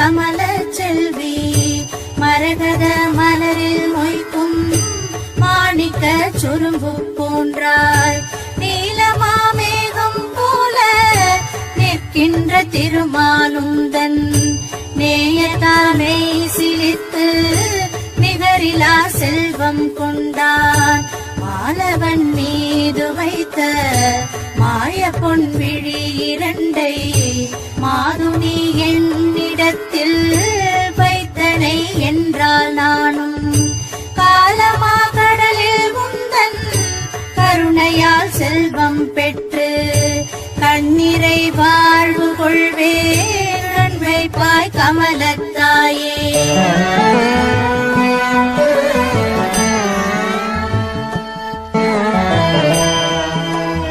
கமல செல்வி மரகத மலரில் மொய்க்கும் மாணிக்க சுரும்பு போன்றாய் நீலமாமேகம் போல நிற்கின்ற திருமாலுந்தன் நேயத்தானை சிலித்து நிகரிலா செல்வம் கொண்டான் மாலவன் மீது வைத்த மாய பொன் விழி இரண்டை மாதுனி என்னிடத்தில் வைத்தனை என்றால் நானும் காலமா கடலில் முந்தன் கருணையால் செல்வம் பெற்று கண்ணிறை வாழ்வு கொள்வேன் வைப்பாய் கமல